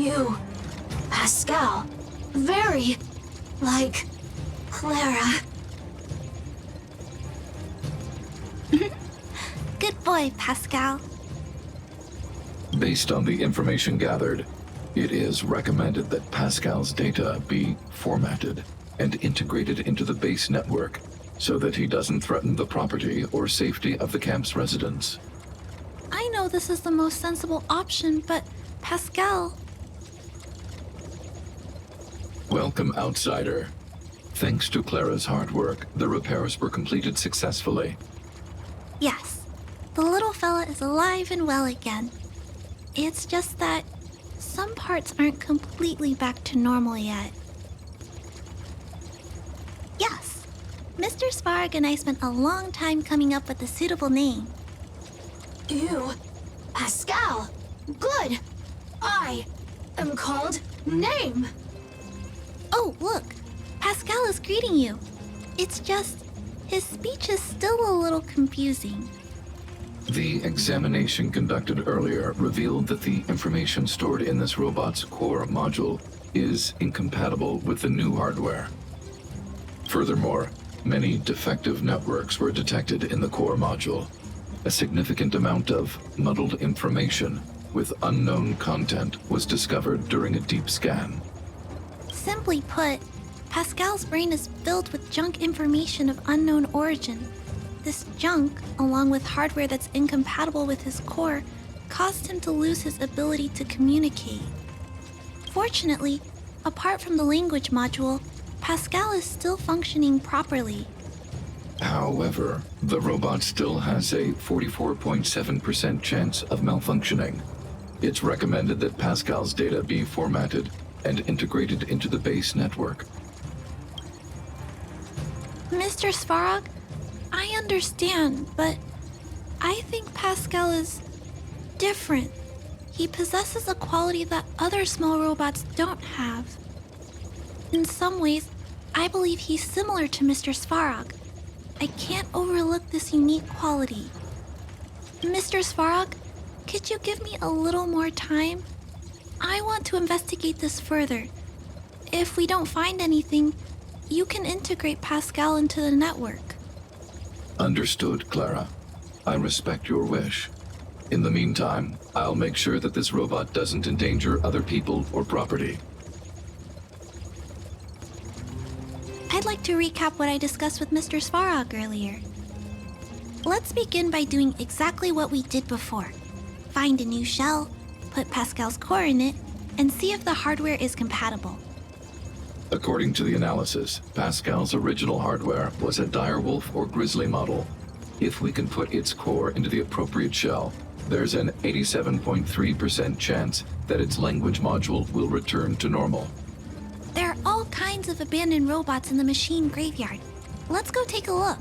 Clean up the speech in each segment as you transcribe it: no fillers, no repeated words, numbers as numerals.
You, Pascal, very like Clara. Good boy, Pascal. Based on the information gathered, it is recommended that Pascal's data be formatted and integrated into the base network so that he doesn't threaten the property or safety of the camp's residents. I know this is the most sensible option, but Pascal... Welcome, outsider. Thanks to Clara's hard work, the repairs were completed successfully. Yes, the little fella is alive and well again. It's just that some parts aren't completely back to normal yet. Yes, Mr. Svarg and I spent a long time coming up with a suitable name. You, Pascal, good. I am called Name. Oh, look, Pascal is greeting you. It's just, his speech is still a little confusing. The examination conducted earlier revealed that the information stored in this robot's core module is incompatible with the new hardware. Furthermore, many defective networks were detected in the core module. A significant amount of muddled information with unknown content was discovered during a deep scan. Simply put, Pascal's brain is filled with junk information of unknown origin. This junk, along with hardware that's incompatible with his core, caused him to lose his ability to communicate. Fortunately, apart from the language module, Pascal is still functioning properly. However, the robot still has a 44.7% chance of malfunctioning. It's recommended that Pascal's data be formatted and integrated into the base network. Mr. Svarog, I understand, but I think Pascal is different. He possesses a quality that other small robots don't have. In some ways, I believe he's similar to Mr. Svarog. I can't overlook this unique quality. Mr. Svarog, could you give me a little more time? I want to investigate this further. If we don't find anything, you can integrate Pascal into the network. Understood, Clara. I respect your wish. In the meantime, I'll make sure that this robot doesn't endanger other people or property. I'd like to recap what I discussed with Mr. Svarog earlier. Let's begin by doing exactly what we did before. Find a new shell, put Pascal's core in it, and see if the hardware is compatible. According to the analysis, Pascal's original hardware was a direwolf or grizzly model. If we can put its core into the appropriate shell, there's an 87.3% chance that its language module will return to normal. There are all kinds of abandoned robots in the machine graveyard. Let's go take a look.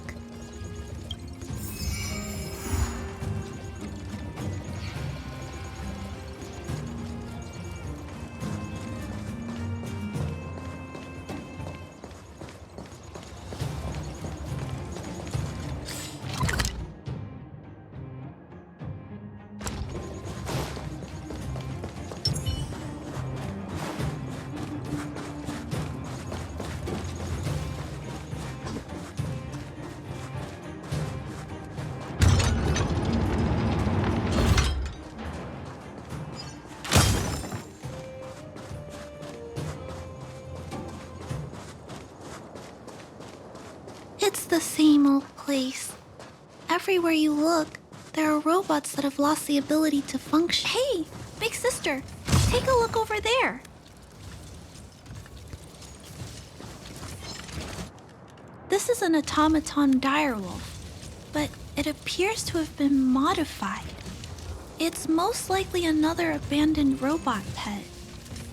the same old place. Everywhere you look, there are robots that have lost the ability to function. Hey, big sister, take a look over there. This is an automaton direwolf, but it appears to have been modified. It's most likely another abandoned robot pet.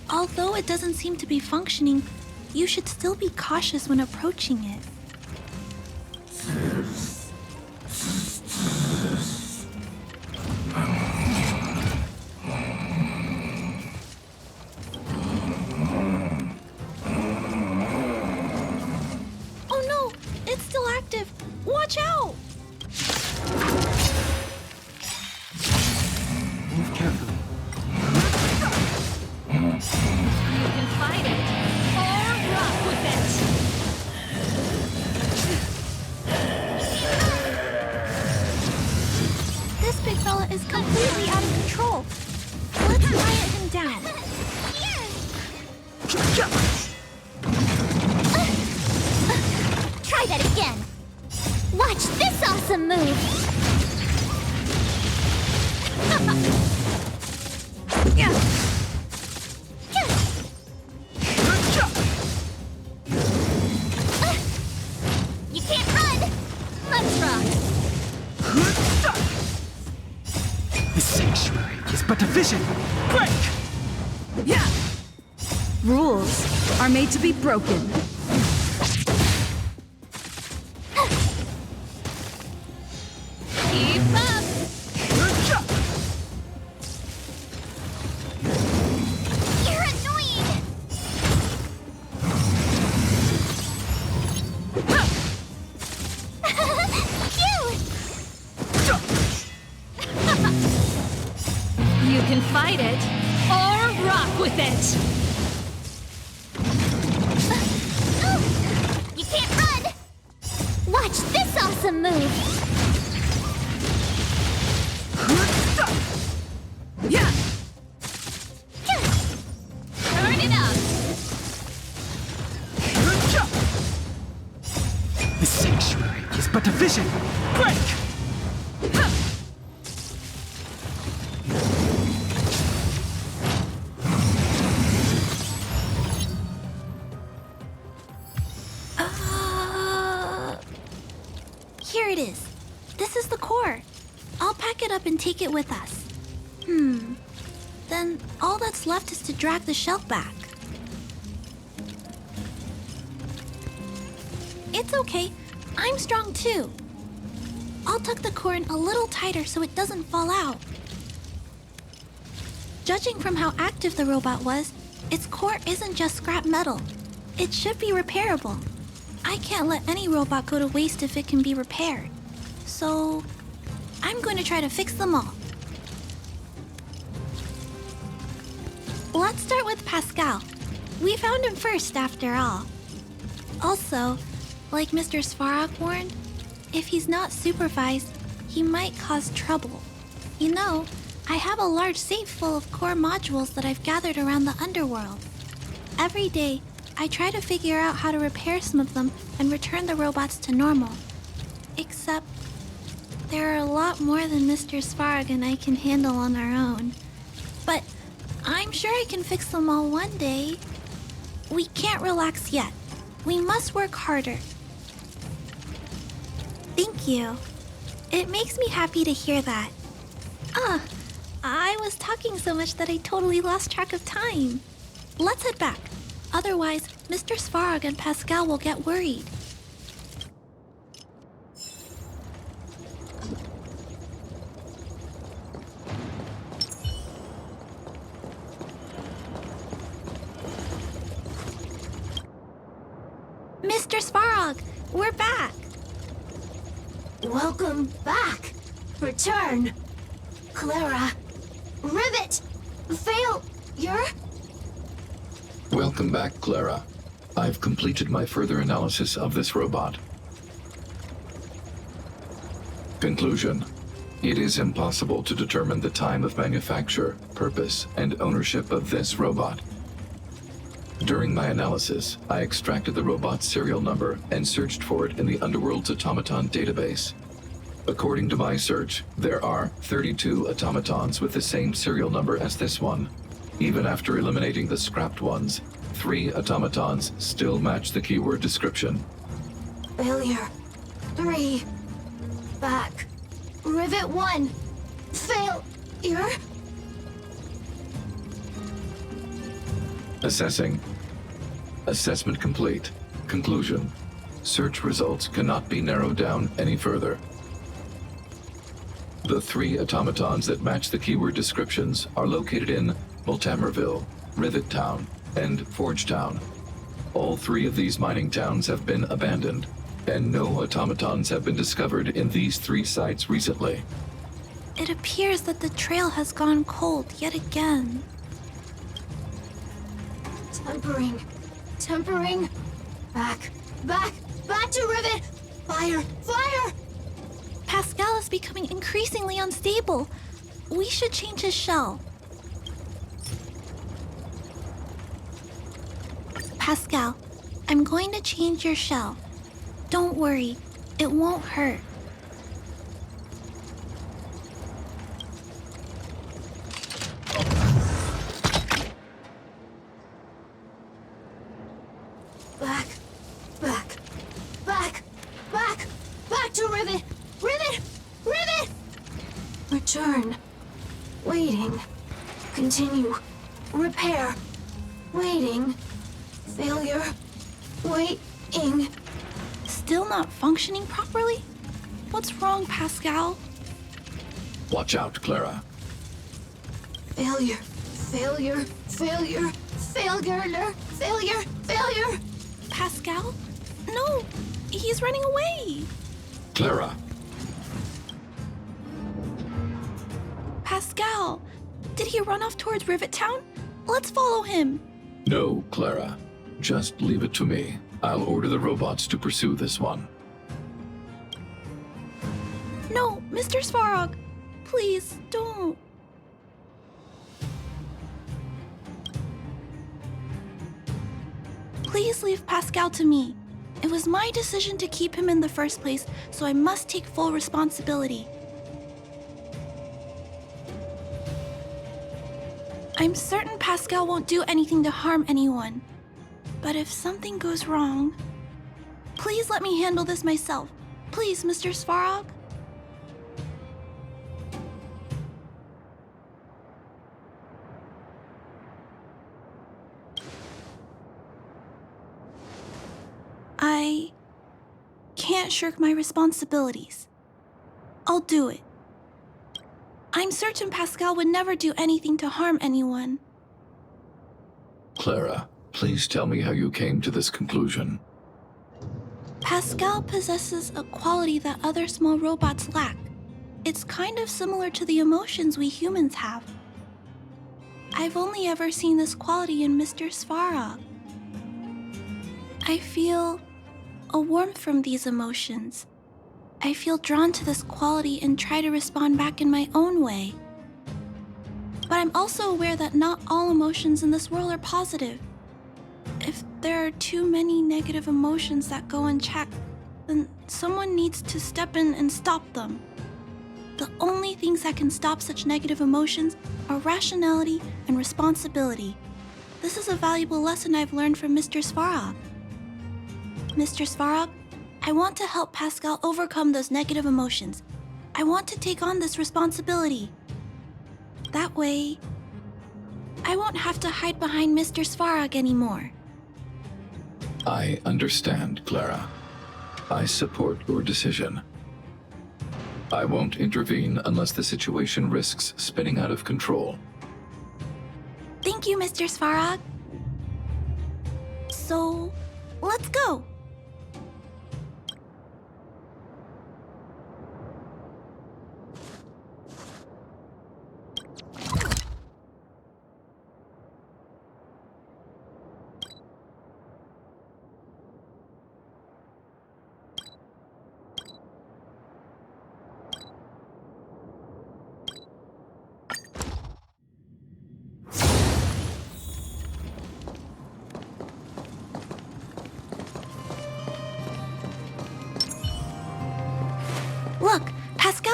Although it doesn't seem to be functioning, you should still be cautious when approaching it. Oh no, it's still active. Watch out! Move carefully. You can fight it, or rock with it. This big fella is completely out of control. Let's riot him down. Try that again. Watch this awesome move. You can't run. Let's rock. The sanctuary is but a vision. Break! Yeah! Rules are made to be broken. Keep up. You're annoying. Cute. You can fight it or rock with it. You can't run. Watch this awesome move. Yeah! Turn it up. The sanctuary is but a vision. Break! Here it is. This is the core. I'll pack it up and take it with us. Then all that's left is to drag the shell back. It's okay. I'm strong too. I'll tuck the core in a little tighter so it doesn't fall out. Judging from how active the robot was, its core isn't just scrap metal. It should be repairable. I can't let any robot go to waste if it can be repaired. So, I'm going to try to fix them all. Let's start with Pascal. We found him first, after all. Also, like Mr. Svarog warned, if he's not supervised, he might cause trouble. You know, I have a large safe full of core modules that I've gathered around the underworld. Every day, I try to figure out how to repair some of them and return the robots to normal. Except, there are a lot more than Mr. Svarog and I can handle on our own. But I'm sure I can fix them all one day. We can't relax yet. We must work harder. Thank you. It makes me happy to hear that. I was talking so much that I totally lost track of time. Let's head back. Otherwise, Mr. Svarog and Pascal will get worried. Mr. Svarog, we're back. Welcome back. Return. Clara. Rivet. Failure. Welcome back, Clara. I've completed my further analysis of this robot. Conclusion. It is impossible to determine the time of manufacture, purpose, and ownership of this robot. During my analysis, I extracted the robot's serial number and searched for it in the Underworld's automaton database. According to my search, there are 32 automatons with the same serial number as this one. Even after eliminating the scrapped ones, 3 automatons still match the keyword description. Failure. 3. Back. Rivet 1. Failure. Assessing. Assessment complete. Conclusion. Search results cannot be narrowed down any further. The 3 automatons that match the keyword descriptions are located in Multamerville, Rivet Town, and Forge Town. All 3 of these mining towns have been abandoned, and no automatons have been discovered in these 3 sites recently. It appears that the trail has gone cold yet again. Tempering. Tempering. Back. Back. Back to Rivet. Fire. Fire. Pascal is becoming increasingly unstable. We should change his shell. Pascal, I'm going to change your shell. Don't worry, it won't hurt. Back. Back. Back. Back. Back to Rivet. Rivet. Rivet. Return. Waiting. Continue. Repair. Waiting. Failure. Waiting. Still not functioning properly? What's wrong, Pascal? Watch out, Clara. Failure. Failure. Failure. Failure. Failure. Failure. Pascal? No, he's running away. Clara. Pascal, did he run off towards Rivet Town? Let's follow him. No, Clara. Just leave it to me. I'll order the robots to pursue this one. No, Mr. Svarog, please don't. Please leave Pascal to me. It was my decision to keep him in the first place, so I must take full responsibility. I'm certain Pascal won't do anything to harm anyone. But if something goes wrong, please let me handle this myself. Please, Mr. Svarog. I can't shirk my responsibilities. I'll do it. I'm certain Pascal would never do anything to harm anyone. Clara, please tell me how you came to this conclusion. Pascal possesses a quality that other small robots lack. It's kind of similar to the emotions we humans have. I've only ever seen this quality in Mr. Svarog. I feel a warmth from these emotions. I feel drawn to this quality and try to respond back in my own way. But I'm also aware that not all emotions in this world are positive. If there are too many negative emotions that go unchecked, then someone needs to step in and stop them. The only things that can stop such negative emotions are rationality and responsibility. This is a valuable lesson I've learned from Mr. Svarog. Mr. Svarog, I want to help Pascal overcome those negative emotions. I want to take on this responsibility. That way, I won't have to hide behind Mr. Svarog anymore. I understand, Clara. I support your decision. I won't intervene unless the situation risks spinning out of control. Thank you, Mr. Svarog. So, let's go.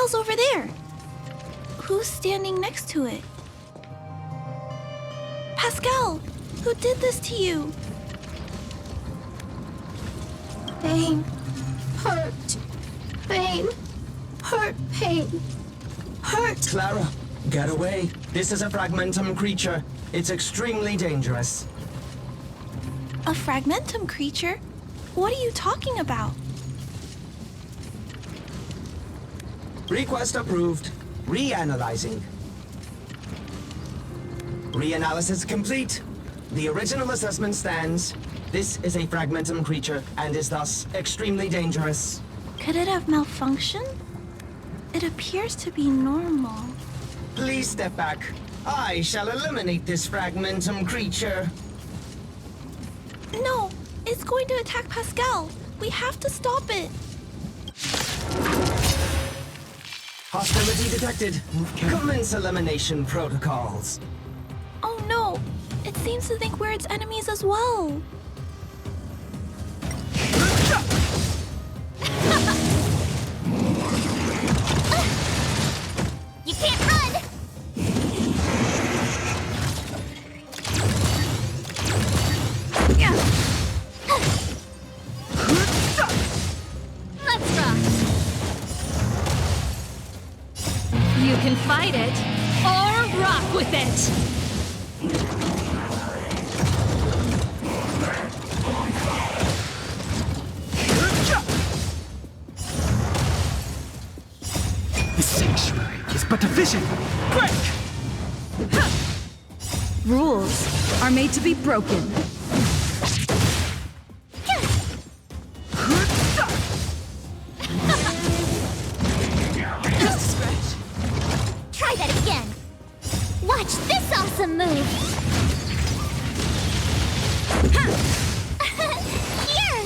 Pascal's over there. Who's standing next to it? Pascal, who did this to you? Pain. Hurt. Pain. Hurt. Pain. Hurt. Clara, get away. This is a fragmentum creature. It's extremely dangerous. A fragmentum creature? What are you talking about? Request approved. Reanalyzing. Reanalysis complete. The original assessment stands. This is a fragmentum creature and is thus extremely dangerous. Could it have malfunctioned? It appears to be normal. Please step back. I shall eliminate this fragmentum creature. No, it's going to attack Pascal. We have to stop it. Hostility detected. Commence elimination protocols. Oh no, it seems to think we're its enemies as well. You can't run! Let's rock! You can fight it, or rock with it! The sanctuary is but a vision. Break! Rules are made to be broken. Just a scratch. Try that again. Watch this awesome move. Here!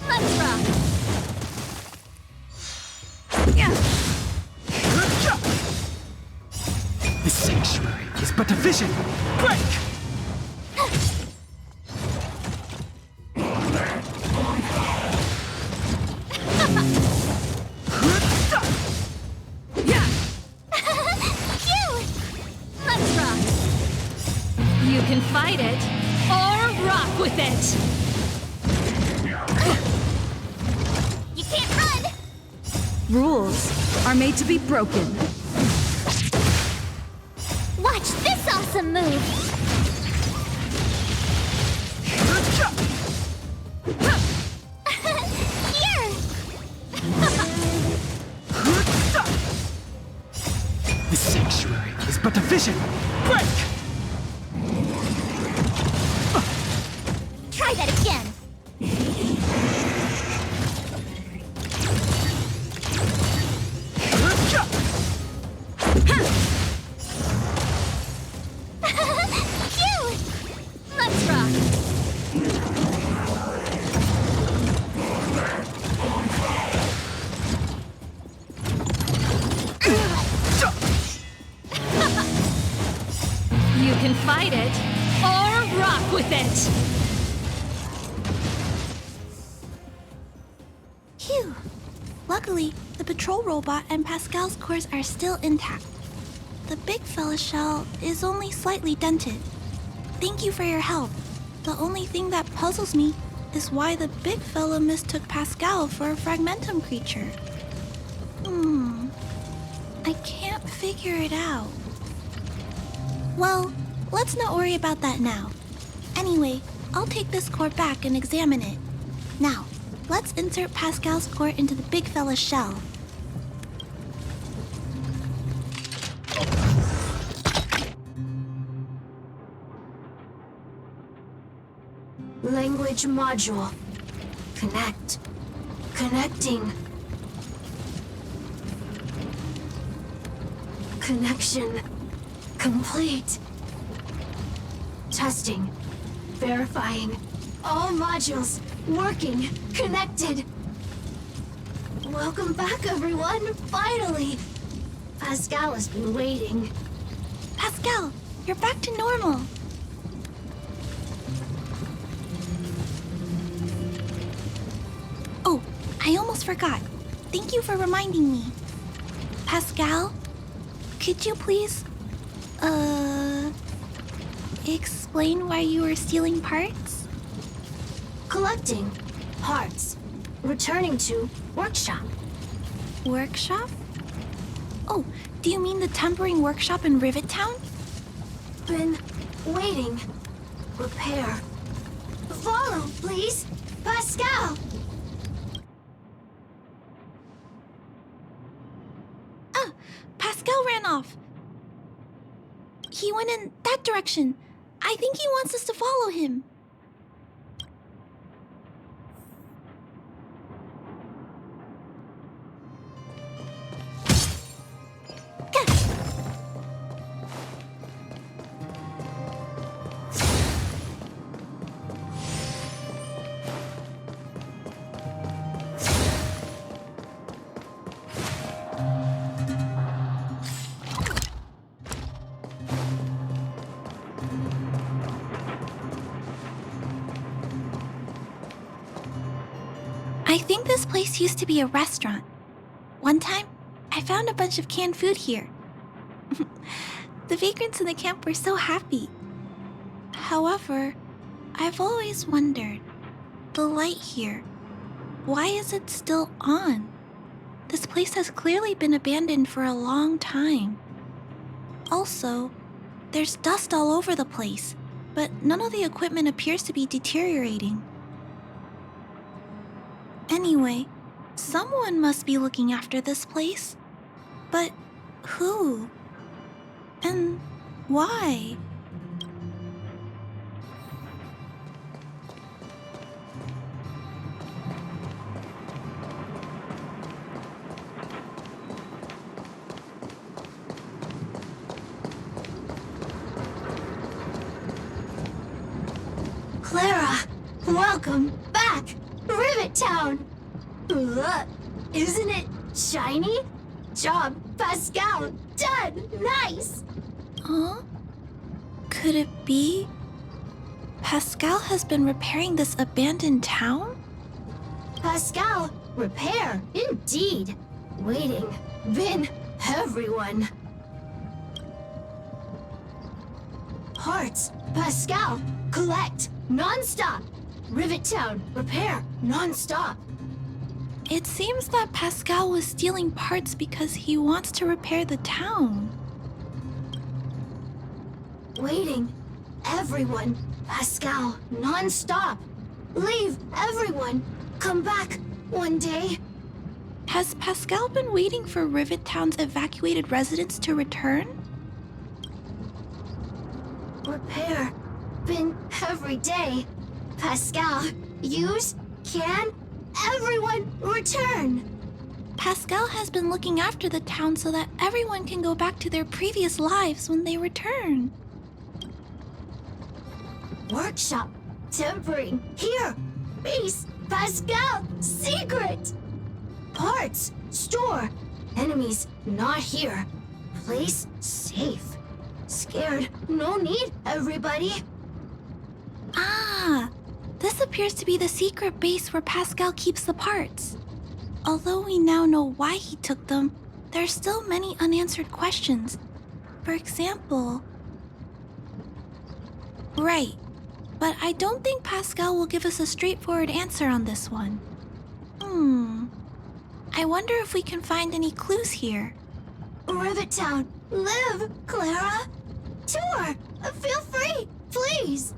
Let's rock. The sanctuary is but a vision. Break! Phew! Let's rock. You can fight it, or rock with it. You can't run! Rules are made to be broken. Watch this awesome move. Here! The sanctuary is but a vision. Break! Try that again. Phew! Let's rock. You can fight it, or rock with it. Phew. Luckily, the patrol robot and Pascal's cores are still intact. The big fella shell is only slightly dented. Thank you for your help. The only thing that puzzles me is why the big fella mistook Pascal for a fragmentum creature. I can't figure it out. Well, let's not worry about that now. Anyway, I'll take this core back and examine it. Now, let's insert Pascal's core into the big fella's shell. Language module. Connect. Connecting. Connection complete. Testing. Verifying. All modules working. Connected. Welcome back, everyone. Finally. Pascal has been waiting. Pascal, you're back to normal. Oh, I almost forgot. Thank you for reminding me. Pascal, could you please, explain why you were stealing parts? Collecting parts. Returning to workshop. Workshop? Oh, do you mean the tempering workshop in Rivet Town? Been waiting. Repair. Follow, please. Pascal! Pascal ran off. He went in that direction. I think he wants us to follow him. I think this place used to be a restaurant. One time, I found a bunch of canned food here. The vagrants in the camp were so happy. However, I've always wondered, the light here, why is it still on? This place has clearly been abandoned for a long time. Also, there's dust all over the place, but none of the equipment appears to be deteriorating. Anyway, someone must be looking after this place. But who? And why? Clara, welcome back. Rivet Town. Look, isn't it shiny? Job, Pascal. Done. Nice. Huh? Could it be Pascal has been repairing this abandoned town? Pascal, repair. Indeed. Waiting. Been everyone. Parts. Pascal, collect. Non-stop. Rivet Town, repair. Non-stop. It seems that Pascal was stealing parts because he wants to repair the town. Waiting. Everyone. Pascal, non-stop. Leave, everyone. Come back one day. Has Pascal been waiting for Rivet Town's evacuated residents to return? Repair. Been every day. Pascal, use, can, everyone return. Pascal has been looking after the town so that everyone can go back to their previous lives when they return. Workshop. Tempering. Here. Base. Pascal. Secret. Parts. Store. Enemies not here. Place safe. Scared. No need, everybody. Ah, this appears to be the secret base where Pascal keeps the parts. Although we now know why he took them, there are still many unanswered questions. For example... Right, but I don't think Pascal will give us a straightforward answer on this one. I wonder if we can find any clues here. Rivet Town. Live, Clara. Tour. Feel free, please.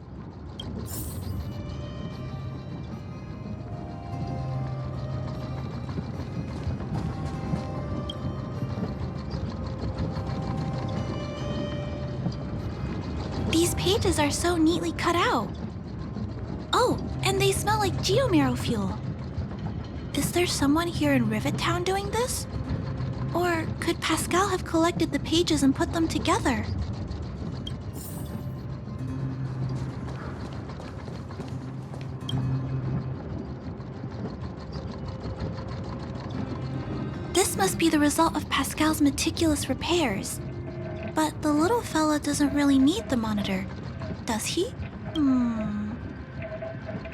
These pages are so neatly cut out. Oh, and they smell like geomarrow fuel. Is there someone here in Rivet Town doing this? Or could Pascal have collected the pages and put them together? This must be the result of Pascal's meticulous repairs. But the little fella doesn't really need the monitor, does he?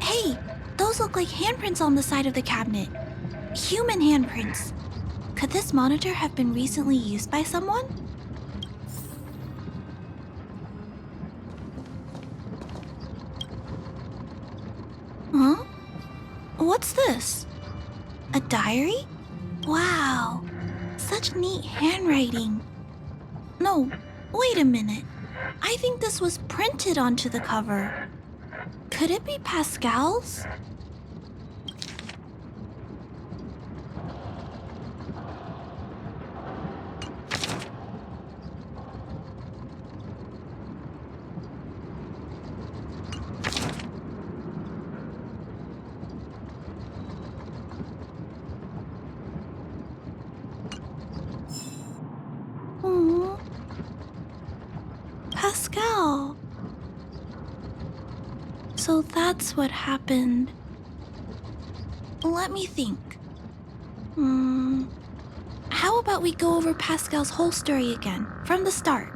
Hey, those look like handprints on the side of the cabinet. Human handprints. Could this monitor have been recently used by someone? Huh? What's this? A diary? Wow, such neat handwriting. No, wait a minute. I think this was printed onto the cover. Could it be Pascal's? Aww. Pascal. So that's what happened. Let me think. How about we go over Pascal's whole story again, from the start?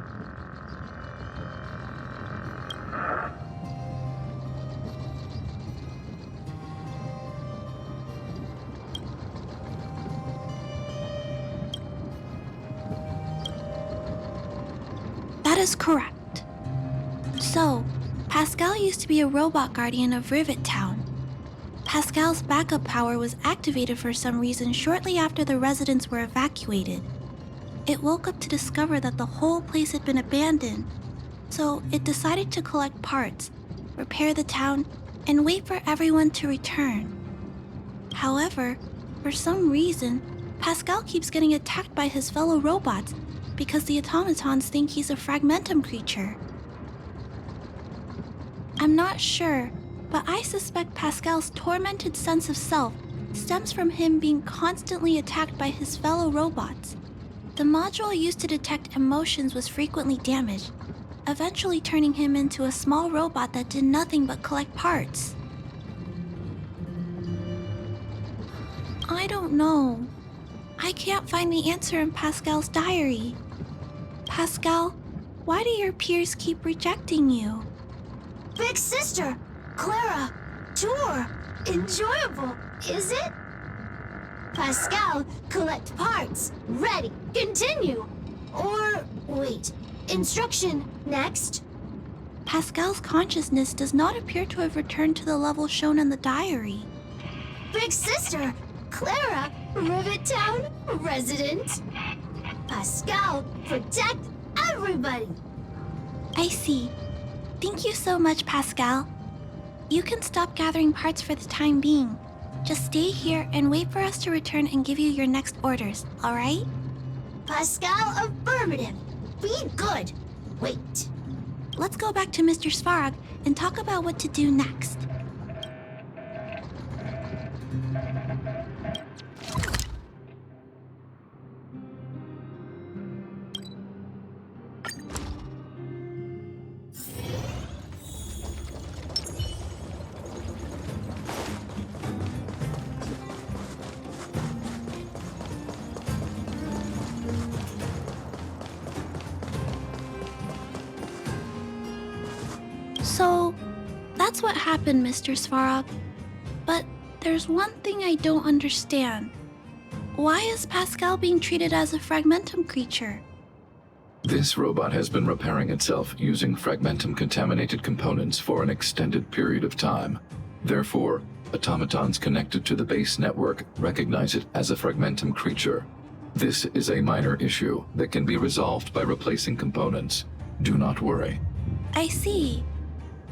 That is correct. So, Pascal used to be a robot guardian of Rivet Town. Pascal's backup power was activated for some reason shortly after the residents were evacuated. It woke up to discover that the whole place had been abandoned, so it decided to collect parts, repair the town, and wait for everyone to return. However, for some reason, Pascal keeps getting attacked by his fellow robots because the automatons think he's a fragmentum creature. I'm not sure, but I suspect Pascal's tormented sense of self stems from him being constantly attacked by his fellow robots. The module used to detect emotions was frequently damaged, eventually turning him into a small robot that did nothing but collect parts. I don't know. I can't find the answer in Pascal's diary. Pascal, why do your peers keep rejecting you? Big sister, Clara, tour, enjoyable, is it? Pascal, collect parts, ready, continue. Or, wait, instruction, next. Pascal's consciousness does not appear to have returned to the level shown in the diary. Big sister, Clara, Rivet Town, resident. Pascal, protect everybody. I see. Thank you so much, Pascal. You can stop gathering parts for the time being. Just stay here and wait for us to return and give you your next orders, alright? Pascal, affirmative. Be good. Wait. Let's go back to Mr. Svarog and talk about what to do next. So, that's what happened, Mr. Svarog. But there's one thing I don't understand. Why is Pascal being treated as a fragmentum creature? This robot has been repairing itself using fragmentum-contaminated components for an extended period of time. Therefore, automatons connected to the base network recognize it as a fragmentum creature. This is a minor issue that can be resolved by replacing components. Do not worry. I see.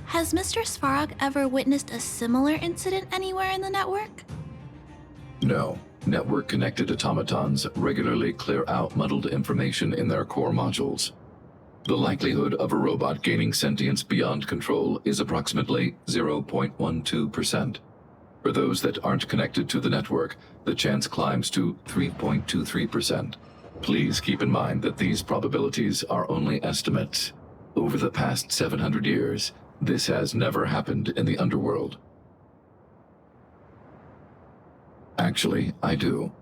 Has Mr. Svarog ever witnessed a similar incident anywhere in the network? No. Network-connected automatons regularly clear out muddled information in their core modules. The likelihood of a robot gaining sentience beyond control is approximately 0.12%. For those that aren't connected to the network, the chance climbs to 3.23%. Please keep in mind that these probabilities are only estimates. Over the past 700 years, this has never happened in the underworld. Actually, I do.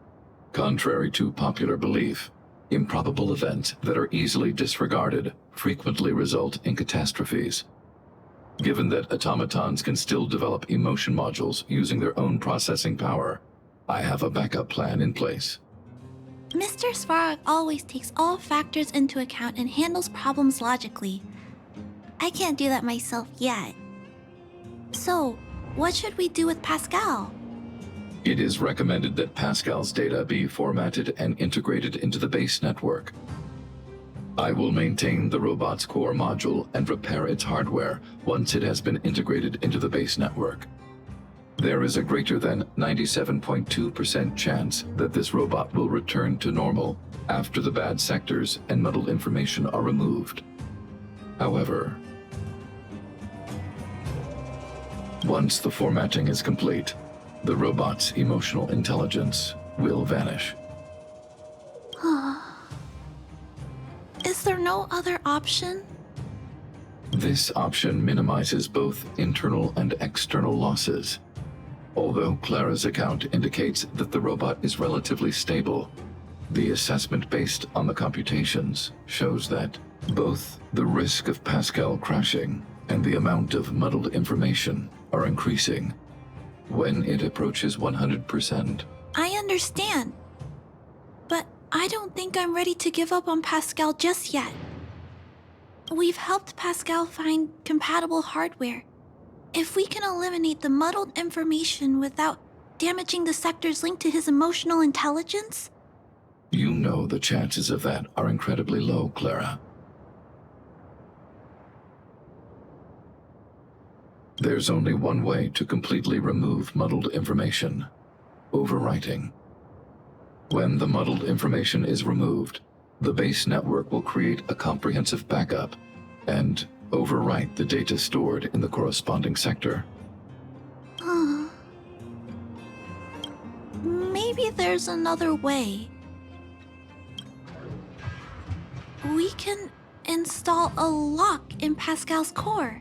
Contrary to popular belief, improbable events that are easily disregarded frequently result in catastrophes. Given that automatons can still develop emotion modules using their own processing power, I have a backup plan in place. Mr. Svarog always takes all factors into account and handles problems logically. I can't do that myself yet. So, what should we do with Pascal? It is recommended that Pascal's data be formatted and integrated into the base network. I will maintain the robot's core module and repair its hardware once it has been integrated into the base network. There is a greater than 97.2% chance that this robot will return to normal after the bad sectors and muddled information are removed. However, once the formatting is complete, the robot's emotional intelligence will vanish. Is there no other option? This option minimizes both internal and external losses. Although Clara's account indicates that the robot is relatively stable, the assessment based on the computations shows that both the risk of Pascal crashing and the amount of muddled information are increasing when it approaches 100%. I understand. But I don't think I'm ready to give up on Pascal just yet. We've helped Pascal find compatible hardware. If we can eliminate the muddled information without damaging the sectors linked to his emotional intelligence... You know the chances of that are incredibly low, Clara. There's only one way to completely remove muddled information: overwriting. When the muddled information is removed, the base network will create a comprehensive backup and overwrite the data stored in the corresponding sector. Maybe there's another way. We can install a lock in Pascal's core.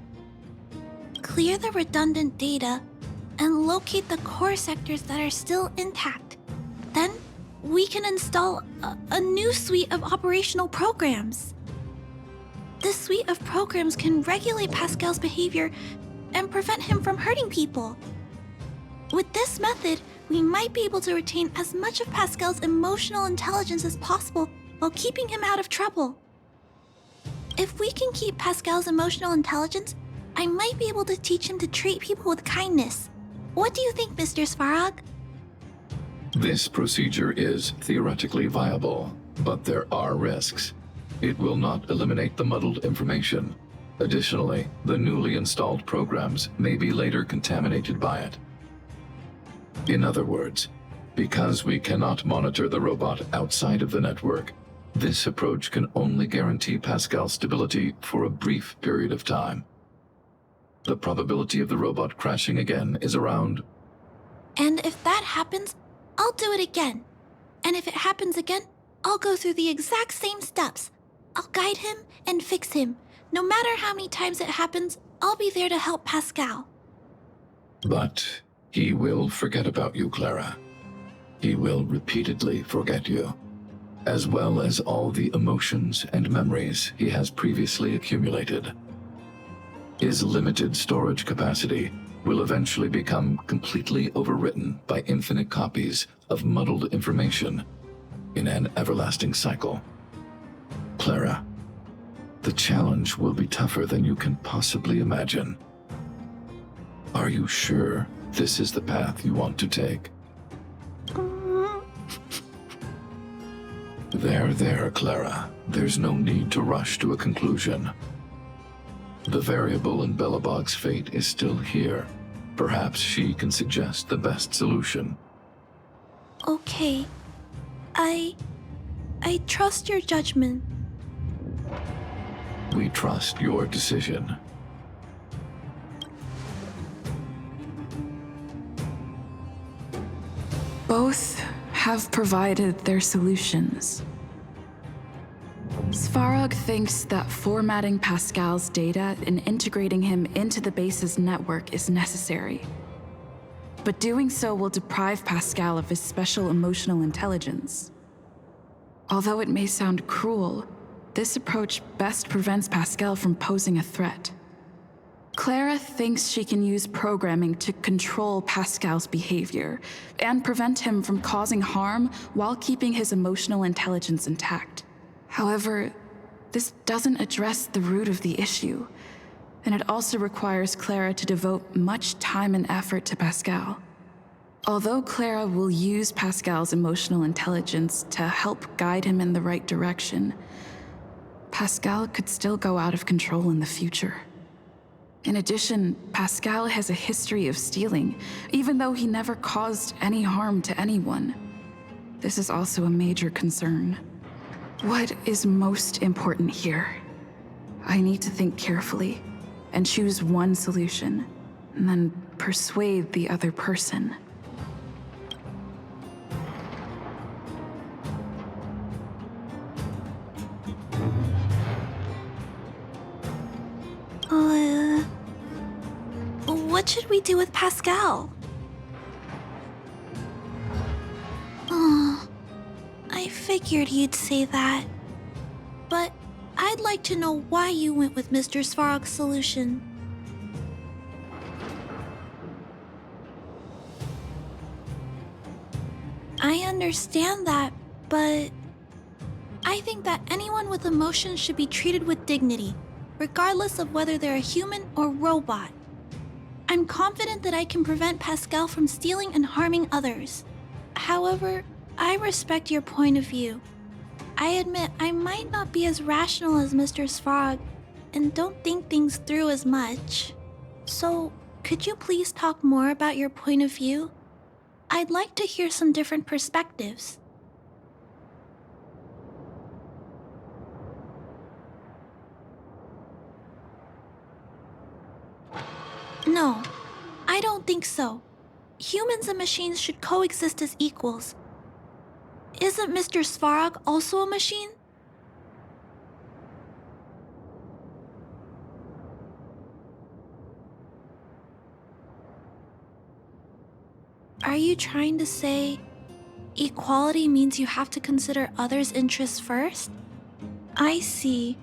Clear the redundant data and locate the core sectors that are still intact. Then we can install a new suite of operational programs. This suite of programs can regulate Pascal's behavior and prevent him from hurting people. With this method, we might be able to retain as much of Pascal's emotional intelligence as possible while keeping him out of trouble. If we can keep Pascal's emotional intelligence, I might be able to teach him to treat people with kindness. What do you think, Mr. Svarog? This procedure is theoretically viable, but there are risks. It will not eliminate the muddled information. Additionally, the newly installed programs may be later contaminated by it. In other words, because we cannot monitor the robot outside of the network, this approach can only guarantee Pascal's stability for a brief period of time. The probability of the robot crashing again is around... And if that happens, I'll do it again. And if it happens again, I'll go through the exact same steps. I'll guide him and fix him. No matter how many times it happens, I'll be there to help Pascal. But he will forget about you, Clara. He will repeatedly forget you, as well as all the emotions and memories he has previously accumulated. His limited storage capacity will eventually become completely overwritten by infinite copies of muddled information in an everlasting cycle. Clara, the challenge will be tougher than you can possibly imagine. Are you sure this is the path you want to take? There, Clara. There's no need to rush to a conclusion. The variable in Belobog's fate is still here. Perhaps she can suggest the best solution. Okay. I trust your judgment. We trust your decision. Both have provided their solutions. Svarog thinks that formatting Pascal's data and integrating him into the base's network is necessary. But doing so will deprive Pascal of his special emotional intelligence. Although it may sound cruel, this approach best prevents Pascal from posing a threat. Clara thinks she can use programming to control Pascal's behavior and prevent him from causing harm while keeping his emotional intelligence intact. However, this doesn't address the root of the issue, and it also requires Clara to devote much time and effort to Pascal. Although Clara will use Pascal's emotional intelligence to help guide him in the right direction, Pascal could still go out of control in the future. In addition, Pascal has a history of stealing, even though he never caused any harm to anyone. This is also a major concern. What is most important here? I need to think carefully and choose one solution, and then persuade the other person. What should we do with Pascal? Oh, I figured you'd say that. But I'd like to know why you went with Mr. Svarog's solution. I understand that, but I think that anyone with emotions should be treated with dignity, regardless of whether they're a human or robot. I'm confident that I can prevent Pascal from stealing and harming others. However, I respect your point of view. I admit I might not be as rational as Mr. Svarog and don't think things through as much. So, could you please talk more about your point of view? I'd like to hear some different perspectives. No, I don't think so. Humans and machines should coexist as equals. Isn't Mr. Svarog also a machine? Are you trying to say equality means you have to consider others' interests first? I see.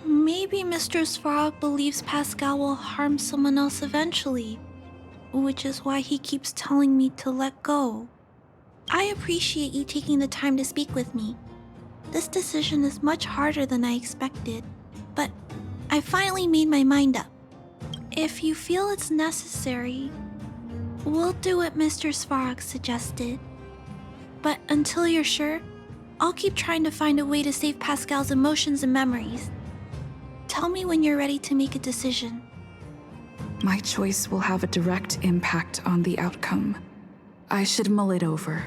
Maybe Mr. Svarog believes Pascal will harm someone else eventually, which is why he keeps telling me to let go. I appreciate you taking the time to speak with me. This decision is much harder than I expected, but I finally made my mind up. If you feel it's necessary, we'll do what Mr. Svarog suggested. But until you're sure, I'll keep trying to find a way to save Pascal's emotions and memories. Tell me when you're ready to make a decision. My choice will have a direct impact on the outcome. I should mull it over.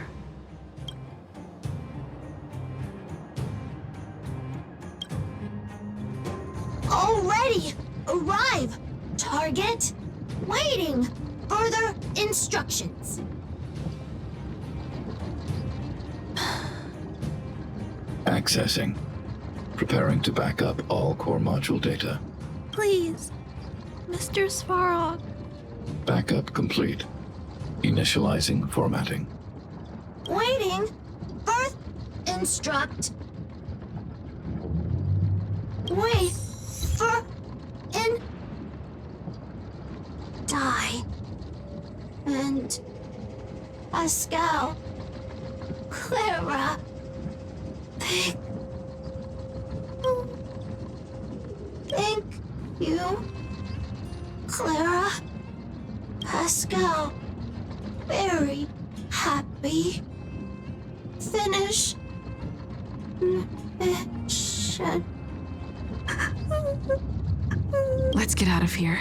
Already! Arrive! Target! Waiting! Further instructions. Accessing. Preparing to back up all core module data. Please, Mr. Svarog. Backup complete. Initializing formatting. Waiting! Birth instruct. Wait for in die. And Pascal. Clara. Thank you, Clara. Pascal. Very happy. Finish. Mission. Let's get out of here.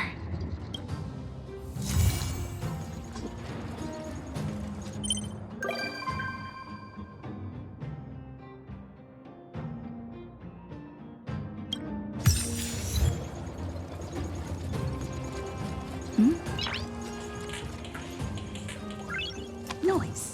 Noise.